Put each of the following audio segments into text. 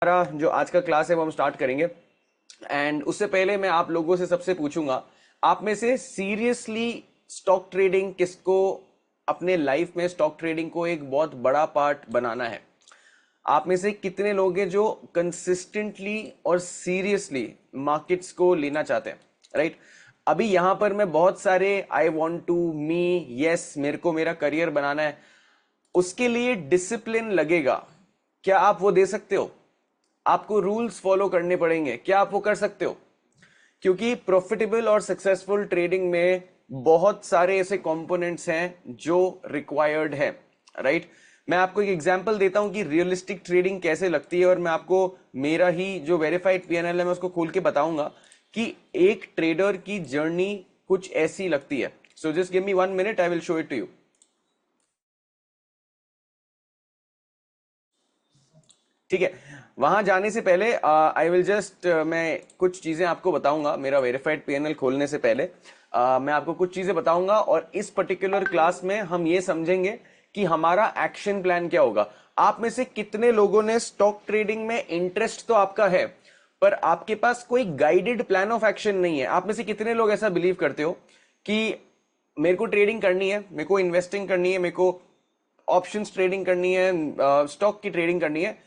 हमारा जो आज का क्लास है वो हम स्टार्ट करेंगे। एंड उससे पहले मैं आप लोगों से सबसे पूछूंगा, आप में से सीरियसली स्टॉक ट्रेडिंग किसको अपने लाइफ में स्टॉक ट्रेडिंग को एक बहुत बड़ा पार्ट बनाना है? आप में से कितने लोग हैं जो कंसिस्टेंटली और सीरियसली मार्केट्स को लेना चाहते हैं? राइट। अभी यहां पर मैं बहुत सारे I want to me yes मेरे को मेरा करियर बनाना है, उसके लिए डिसिप्लिन लगेगा, क्या आप वो दे सकते हो? आपको रूल्स फॉलो करने पड़ेंगे, क्या आप वो कर सकते हो? क्योंकि प्रॉफिटेबल और सक्सेसफुल ट्रेडिंग में बहुत सारे ऐसे कंपोनेंट्स हैं जो रिक्वायर्ड है। राइट। मैं आपको एक एग्जांपल देता हूं कि रियलिस्टिक ट्रेडिंग कैसे लगती है, और मैं आपको मेरा ही जो वेरीफाइड पीएनएल है मैं उसको खोल के बताऊंगा कि एक ट्रेडर की जर्नी कुछ ऐसी लगती है। So just give me 1 minute, I will show it to you. ठीक है। वहां जाने से पहले आई विल जस्ट मैं कुछ चीजें आपको बताऊंगा। मेरा वेरीफाइड पीएनएल खोलने से पहले मैं आपको कुछ चीजें बताऊंगा, और इस पर्टिकुलर क्लास में हम ये समझेंगे कि हमारा एक्शन प्लान क्या होगा। आप में से कितने लोगों ने स्टॉक ट्रेडिंग में इंटरेस्ट तो आपका है, पर आपके पास कोई गाइडेड प्लान ऑफ एक्शन नहीं है? आप में से कितने लोग ऐसा बिलीव करते हो कि मेरे को ट्रेडिंग करनी है, मेरे को इन्वेस्टिंग करनी है, मेरे को ऑप्शंस ट्रेडिंग करनी है, स्टॉक की ट्रेडिंग करनी है,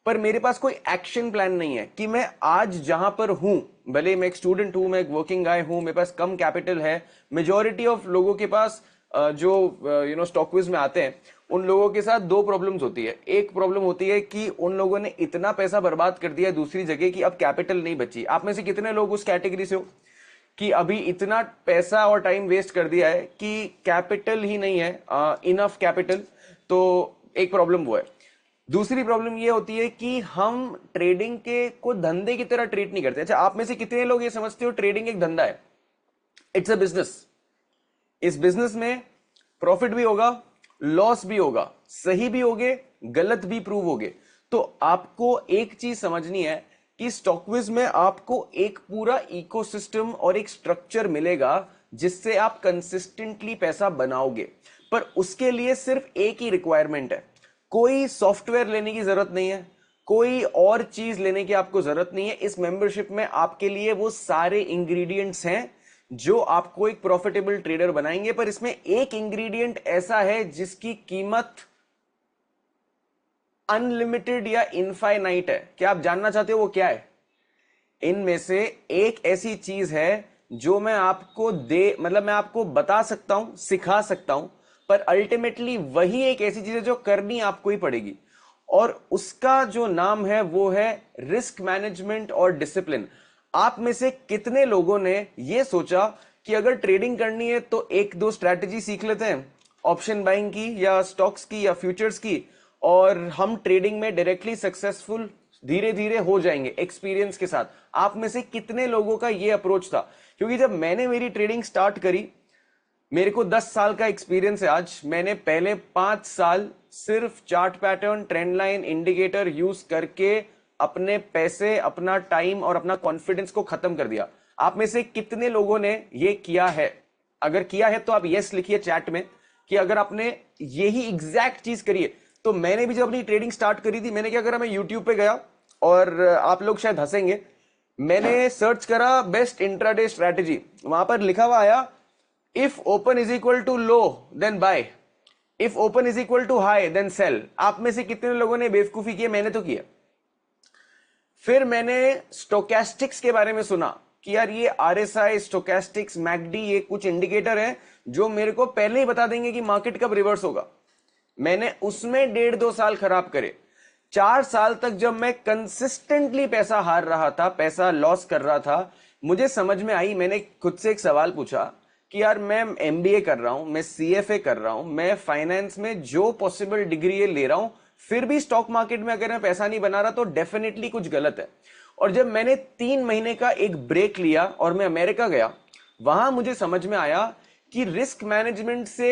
पर मेरे पास कोई एक्शन प्लान नहीं है कि मैं आज जहां पर हूं, भले मैं एक स्टूडेंट हूं, मैं एक वर्किंग गाय हूं, मेरे पास कम कैपिटल है। मेजॉरिटी ऑफ लोगों के पास जो स्टॉक क्विज में आते हैं, उन लोगों के साथ दो प्रॉब्लम्स होती है। एक प्रॉब्लम होती है कि उन लोगों ने इतना पैसा बर्बाद कर दिया दूसरी जगह कि अब कैपिटल नहीं बची। आप में से कितने लोग उस कैटेगरी से हो कि अभी इतना पैसा और टाइम वेस्ट कर दिया है कि कैपिटल ही नहीं है, इनफ कैपिटल? तो एक प्रॉब्लम वो है। दूसरी प्रॉब्लम ये होती है कि हम ट्रेडिंग के को धंधे की तरह ट्रीट नहीं करते। अच्छा, आप में से कितने लोग ये समझते हो ट्रेडिंग एक धंधा है? It's a business. इस बिजनेस में प्रॉफिट भी होगा, लॉस भी होगा, सही भी होगे, गलत भी प्रूव होगे। तो आपको एक चीज समझनी है कि स्टॉकविज में आपको एक पूरा इकोसिस्टम और एक स्ट्रक्चर मिलेगा जिससे आप कंसिस्टेंटली पैसा बनाओगे। पर उसके लिए सिर्फ एक ही रिक्वायरमेंट है। कोई सॉफ्टवेयर लेने की जरूरत नहीं है, कोई और चीज लेने की आपको जरूरत नहीं है। इस मेंबरशिप में आपके लिए वो सारे इंग्रेडिएंट्स हैं जो आपको एक प्रॉफिटेबल ट्रेडर बनाएंगे। पर इसमें एक इंग्रेडिएंट ऐसा है जिसकी कीमत अनलिमिटेड या इनफाइनाइट है। क्या आप जानना चाहते हो वो क्या है? इनमें से एक ऐसी चीज है जो मैं आपको मैं आपको बता सकता हूं, सिखा सकता हूं, पर अल्टीमेटली वही एक ऐसी चीज है जो करनी आपको ही पड़ेगी। और उसका जो नाम है वो है रिस्क मैनेजमेंट और डिसिप्लिन। आप में से कितने लोगों ने यह सोचा कि अगर ट्रेडिंग करनी है तो एक दो स्ट्रैटेजी सीख लेते हैं, ऑप्शन बाइंग की या स्टॉक्स की या फ्यूचर्स की, और हम ट्रेडिंग में डायरेक्टली सक्सेसफुल धीरे धीरे हो जाएंगे एक्सपीरियंस के साथ? आप में से कितने लोगों का यह अप्रोच था? क्योंकि जब मैंने मेरी ट्रेडिंग स्टार्ट करी, मेरे को 10 साल का एक्सपीरियंस है आज। मैंने पहले 5 साल सिर्फ chart pattern, trend line, indicator use करके अपने पैसे, अपना टाइम और अपना कॉन्फिडेंस को खत्म कर दिया। आप में से कितने लोगों ने यह किया है? अगर किया है तो आप यस लिखिए चैट में कि अगर आपने यही एग्जैक्ट चीज करी है। तो मैंने भी जब अपनी ट्रेडिंग स्टार्ट करी थी, मैंने क्या करा, मैं यूट्यूब पे गया, और आप लोग शायद हंसेंगे, मैंने सर्च करा बेस्ट इंट्राडे स्ट्रैटेजी। वहां पर लिखा हुआ आया, if open is equal to low then buy, if open is equal to high then sell. आप में से कितने लोगों ने बेवकूफी की? मैंने तो किया। फिर मैंने स्टोकेस्टिक्स के बारे में सुना कि यार ये आरएसआई, स्टोकेस्टिक्स, मैकडी, ये कुछ इंडिकेटर है जो मेरे को पहले ही बता देंगे कि मार्केट कब रिवर्स होगा। मैंने उसमें 1.5-2 साल खराब करे। 4 साल तक जब मैं कंसिस्टेंटली पैसा हार रहा था, पैसा लॉस कर रहा था, मुझे समझ में आई, मैंने खुद से एक सवाल पूछा कि यार मैं एमबीए कर रहा हूं, मैं सीएफए कर रहा हूं, मैं फाइनेंस में जो पॉसिबल डिग्री ले रहा हूं, फिर भी स्टॉक मार्केट में अगर मैं पैसा नहीं बना रहा तो डेफिनेटली कुछ गलत है। और जब मैंने 3 महीने का एक ब्रेक लिया और मैं अमेरिका गया, वहां मुझे समझ में आया कि रिस्क मैनेजमेंट से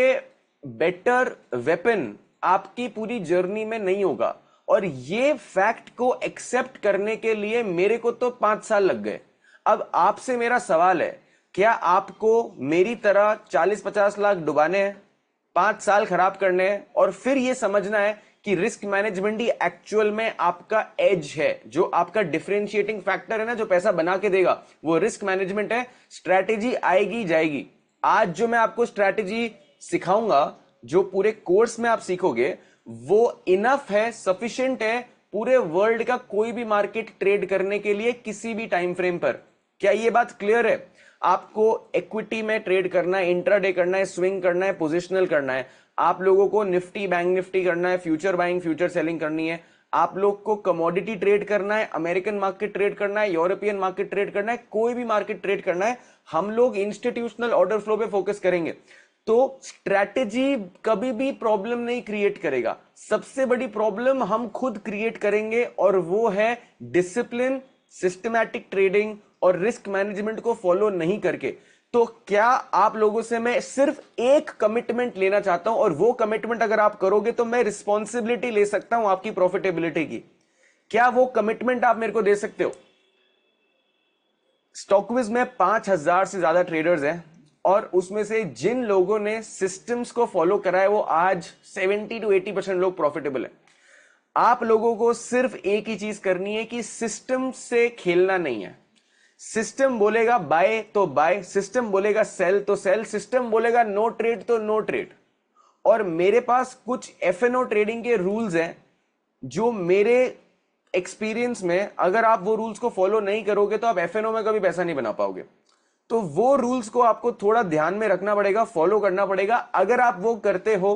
बेटर वेपन आपकी पूरी जर्नी में नहीं होगा। और ये फैक्ट को एक्सेप्ट करने के लिए मेरे को तो 5 साल लग गए। अब आपसे मेरा सवाल है, क्या आपको मेरी तरह 40-50 लाख डुबाने हैं, 5 साल खराब करने हैं, और फिर यह समझना है कि रिस्क मैनेजमेंट ही एक्चुअल में आपका एज है, जो आपका डिफरेंशिएटिंग फैक्टर है ना, जो पैसा बना के देगा, वो रिस्क मैनेजमेंट है। स्ट्रैटेजी आएगी जाएगी। आज जो मैं आपको स्ट्रैटेजी सिखाऊंगा, जो पूरे कोर्स में आप सीखोगे, वो इनफ है, सफिशिएंट है पूरे वर्ल्ड का कोई भी मार्केट ट्रेड करने के लिए किसी भी टाइम फ्रेम पर। क्या ये बात क्लियर है? आपको इक्विटी में ट्रेड करना है, इंट्राडे करना है, स्विंग करना है, पोजिशनल करना है, आप लोगों को निफ्टी बैंक निफ्टी करना है, फ्यूचर बाइंग फ्यूचर सेलिंग करनी है, आप लोग को कमोडिटी ट्रेड करना है, अमेरिकन मार्केट ट्रेड करना है, यूरोपियन मार्केट ट्रेड करना है, कोई भी मार्केट ट्रेड करना है, हम लोग इंस्टीट्यूशनल ऑर्डर फ्लो पे फोकस करेंगे। तो स्ट्रैटेजी कभी भी प्रॉब्लम नहीं क्रिएट करेगा, सबसे बड़ी प्रॉब्लम हम खुद क्रिएट करेंगे, और वो है डिसिप्लिन, सिस्टमैटिक ट्रेडिंग और रिस्क मैनेजमेंट को फॉलो नहीं करके। तो क्या आप लोगों से मैं सिर्फ एक कमिटमेंट लेना चाहता हूं, और वो कमिटमेंट अगर आप करोगे तो मैं रिस्पॉन्सिबिलिटी ले सकता हूं आपकी प्रॉफिटेबिलिटी की। क्या वो कमिटमेंट आप मेरे को दे सकते हो? स्टॉकविज में 5,000 से ज्यादा ट्रेडर्स हैं, और उसमें से जिन लोगों ने सिस्टम्स को फॉलो करा है, वो आज 70 to 80% लोग प्रॉफिटेबल है। आप लोगों को सिर्फ एक ही चीज करनी है कि सिस्टम से खेलना नहीं है। सिस्टम बोलेगा बाय तो बाय, सिस्टम बोलेगा सेल तो सेल, सिस्टम बोलेगा नो ट्रेड तो नो ट्रेड। और मेरे पास कुछ एफएनओ ट्रेडिंग के रूल्स हैं, जो मेरे एक्सपीरियंस में अगर आप वो रूल्स को फॉलो नहीं करोगे तो आप एफएनओ में कभी पैसा नहीं बना पाओगे। तो वो रूल्स को आपको थोड़ा ध्यान में रखना पड़ेगा, फॉलो करना पड़ेगा। अगर आप वो करते हो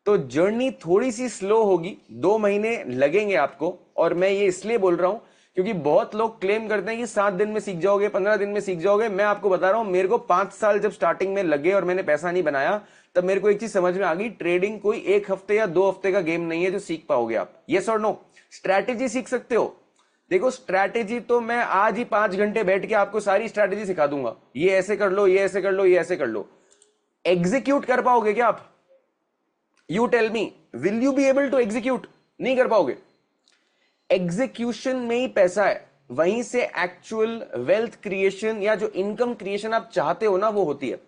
तो जर्नी थोड़ी सी स्लो होगी, 2 महीने लगेंगे आपको। और मैं ये इसलिए बोल रहा हूं क्योंकि बहुत लोग क्लेम करते हैं कि 7 दिन में सीख जाओगे, 15 दिन में सीख जाओगे। मैं आपको बता रहा हूं, मेरे को 5 साल जब स्टार्टिंग में लगे और मैंने पैसा नहीं बनाया, तब मेरे को एक चीज समझ में आ गई, ट्रेडिंग कोई 1 हफ्ते या 2 हफ्ते का गेम नहीं है जो सीख पाओगे आप। यस और नो? स्ट्रैटेजी सीख सकते हो। देखो स्ट्रैटेजी तो मैं आज ही 5 घंटे बैठ के आपको सारी स्ट्रैटेजी सिखा दूंगा, ये ऐसे कर लो, ये ऐसे कर लो, ये ऐसे कर लो। एग्जीक्यूट कर पाओगे क्या आप? You tell me, will you be able to execute? नहीं कर पाओगे। एग्जीक्यूशन में ही पैसा है, वहीं से एक्चुअल वेल्थ क्रिएशन या जो इनकम क्रिएशन आप चाहते हो ना, वो होती है।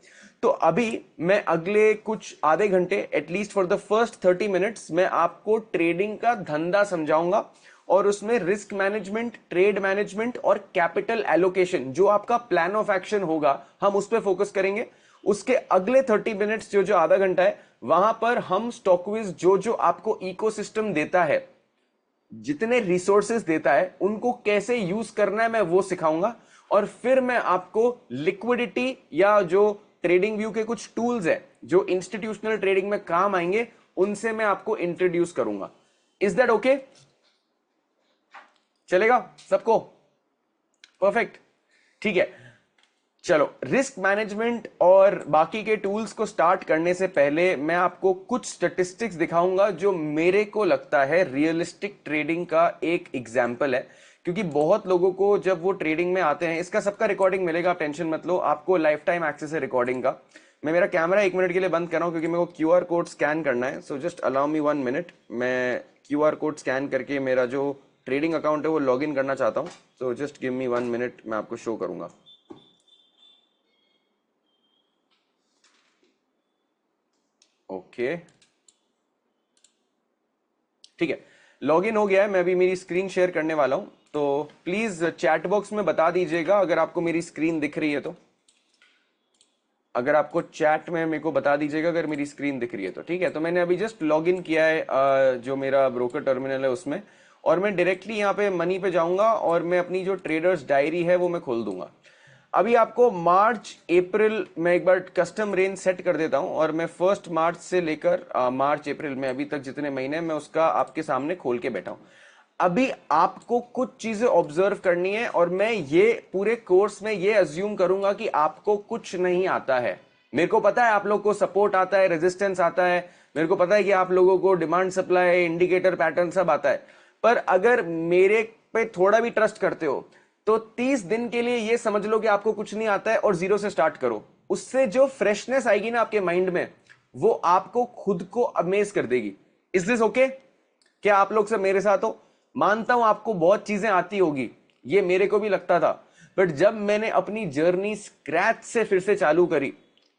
तो अभी मैं अगले कुछ आधे घंटे, at least for the first 30 minutes, मैं आपको ट्रेडिंग का धंधा समझाऊंगा, और उसमें रिस्क मैनेजमेंट, ट्रेड मैनेजमेंट और कैपिटल एलोकेशन, जो आपका प्लान ऑफ एक्शन होगा, हम उस पर फोकस करेंगे। उसके अगले 30 मिनट्स, जो जो आधा घंटा है, वहां पर हम स्टॉकविज जो जो आपको इकोसिस्टम देता है, जितने रिसोर्सेस देता है, उनको कैसे यूज करना है मैं वो सिखाऊंगा। और फिर मैं आपको लिक्विडिटी या जो ट्रेडिंग व्यू के कुछ टूल्स है जो इंस्टीट्यूशनल ट्रेडिंग में काम आएंगे, उनसे मैं आपको इंट्रोड्यूस करूंगा। Is that okay? चलेगा सबको? परफेक्ट, ठीक है। चलो, रिस्क मैनेजमेंट और बाकी के टूल्स को स्टार्ट करने से पहले मैं आपको कुछ स्टैटिस्टिक्स दिखाऊंगा जो मेरे को लगता है रियलिस्टिक ट्रेडिंग का एक एग्जाम्पल है। क्योंकि बहुत लोगों को जब वो ट्रेडिंग में आते हैं, इसका सबका रिकॉर्डिंग मिलेगा, आप टेंशन मत लो, आपको लाइफ टाइम एक्सेस है रिकॉर्डिंग का। मैं मेरा कैमरा 1 मिनट के लिए बंद कर रहा हूं क्योंकि मेरे को क्यूआर कोड स्कैन करना है। So just allow me 1 minute. मैं क्यूआर कोड स्कैन करके मेरा जो ट्रेडिंग अकाउंट है वो लॉग इन करना चाहता हूं। सो जस्ट गिव मी 1 मिनट, मैं आपको शो करूंगा। ओके, ठीक है, लॉग इन हो गया है। मैं अभी मेरी स्क्रीन शेयर करने वाला हूं, तो प्लीज चैट बॉक्स में बता दीजिएगा अगर आपको मेरी स्क्रीन दिख रही है तो। अगर आपको चैट में मेरे को बता दीजिएगा अगर मेरी स्क्रीन दिख रही है तो। ठीक है, तो मैंने अभी जस्ट लॉग इन किया है जो मेरा ब्रोकर टर्मिनल है उसमें, और मैं डायरेक्टली यहाँ पे मनी पे जाऊंगा और मैं अपनी जो ट्रेडर्स डायरी है वो मैं खोल दूंगा। अभी आपको मार्च अप्रैल में एक बार कस्टम रेंज सेट कर देता हूं, और मैं 1 मार्च से लेकर मार्च अप्रैल में अभी तक जितने महीने मैं उसका आपके सामने खोल के बैठा हूं। अभी आपको कुछ चीजें ऑब्जर्व करनी है, और मैं ये पूरे कोर्स में ये अज्यूम करूंगा कि आपको कुछ नहीं आता है। मेरे को पता है आप लोग को सपोर्ट आता है, रेजिस्टेंस आता है, मेरे को पता है कि आप लोगों को डिमांड सप्लाई, इंडिकेटर पैटर्न सब आता है। पर अगर मेरे पे थोड़ा भी ट्रस्ट करते हो तो 30 दिन के लिए ये समझ लो कि आपको कुछ नहीं आता है, और 0 से स्टार्ट करो। उससे जो फ्रेशनेस आएगी ना आपके माइंड में, वो आपको खुद को अमेज कर देगी। Is this okay? क्या आप लोग सब मेरे साथ हो? मानता हूं आपको बहुत चीजें आती होगी, ये मेरे को भी लगता था, बट जब मैंने अपनी जर्नी स्क्रैच से फिर से चालू करी,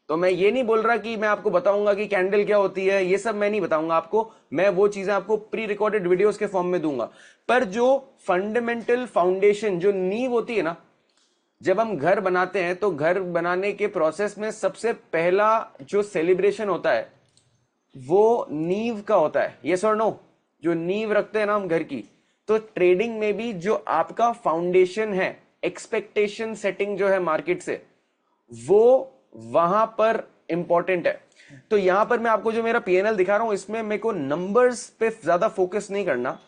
तो मैं ये नहीं बोल रहा कि मैं आपको बताऊंगा कि कैंडल क्या होती है, ये सब मैं नहीं बताऊंगा आपको, मैं वो चीजें आपको प्री रिकॉर्डेड वीडियोस के फॉर्म में दूंगा। पर जो फंडामेंटल फाउंडेशन, जो नींव होती है ना, जब हम घर बनाते हैं तो घर बनाने के प्रोसेस में सबसे पहला जो सेलिब्रेशन होता है वो नींव का होता है। यस और नो? जो नींव रखते हैं ना हम घर की, तो ट्रेडिंग में भी जो आपका फाउंडेशन है, एक्सपेक्टेशन सेटिंग जो है मार्केट से, वो वहां पर इंपॉर्टेंट है। तो यहां पर मैं आपको जो मेरा पीएनएल दिखा रहा हूं, इसमें मेरे को नंबर्स पे ज्यादा फोकस नहीं करना।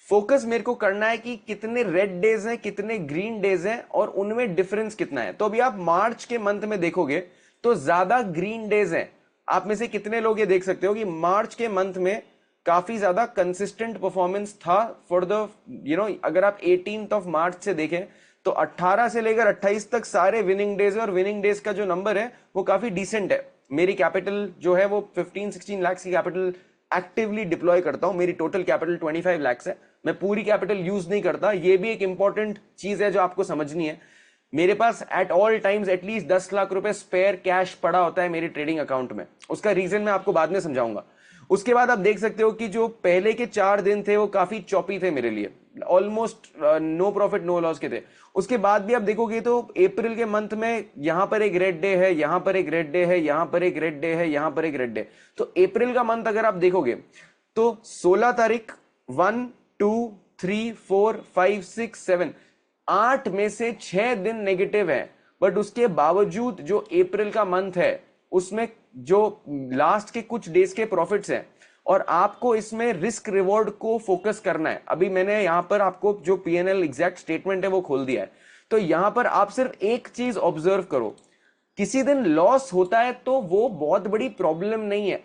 फोकस मेरे को करना है कि कितने रेड डेज हैं, कितने ग्रीन डेज हैं, और उनमें डिफरेंस कितना है। तो अभी आप मार्च के मंथ में देखोगे तो ज्यादा ग्रीन डेज हैं। आप में से कितने लोग ये देख सकते हो कि मार्च के मंथ में काफी ज्यादा कंसिस्टेंट परफॉर्मेंस था फॉर द अगर आप 18th ऑफ मार्च से देखें तो 18 से लेकर 28 तक सारे विनिंग डेज है, और विनिंग डेज का जो नंबर है वो काफी डिसेंट है। मेरी कैपिटल जो है वो 15-16 लाख की कैपिटल एक्टिवली डिप्लॉय करता हूं। मेरी टोटल कैपिटल 25 लाख है। मैं पूरी कैपिटल यूज नहीं करता, ये भी एक इंपॉर्टेंट चीज है जो आपको समझनी है। मेरे पास at all times at least 10 lakh रुपए स्पेयर कैश पड़ा होता है मेरी ट्रेडिंग अकाउंट में। उसका रीजन मैं आपको बाद में समझाऊंगा। उसके बाद आप देख सकते हो कि जो पहले के 4 दिन थे वो काफी चॉपी थे मेरे लिए, almost no profit no loss के थे। उसके बाद भी आप देखोगे तो अप्रैल के मंथ में यहां पर एक रेड डे है, यहां पर एक रेड डे है, यहां पर एक रेड डे है, यहां पर एक रेड डे। तो अप्रैल का मंथ अगर आप देखोगे तो 16 तारीख 1 2 3 4 5 6 7 8 में से 6 दिन नेगेटिव है। बट उसके बावजूद जो अप्रैल का मंथ है उसमें जो लास्ट के कुछ डेज के प्रॉफिट्स हैं, और आपको इसमें रिस्क रिवॉर्ड को फोकस करना है। अभी मैंने यहां पर आपको जो पीएनएल एग्जैक्ट स्टेटमेंट है वो खोल दिया है। तो यहां पर आप सिर्फ एक चीज ऑब्जर्व करो, किसी दिन लॉस होता है तो वो बहुत बड़ी प्रॉब्लम नहीं है।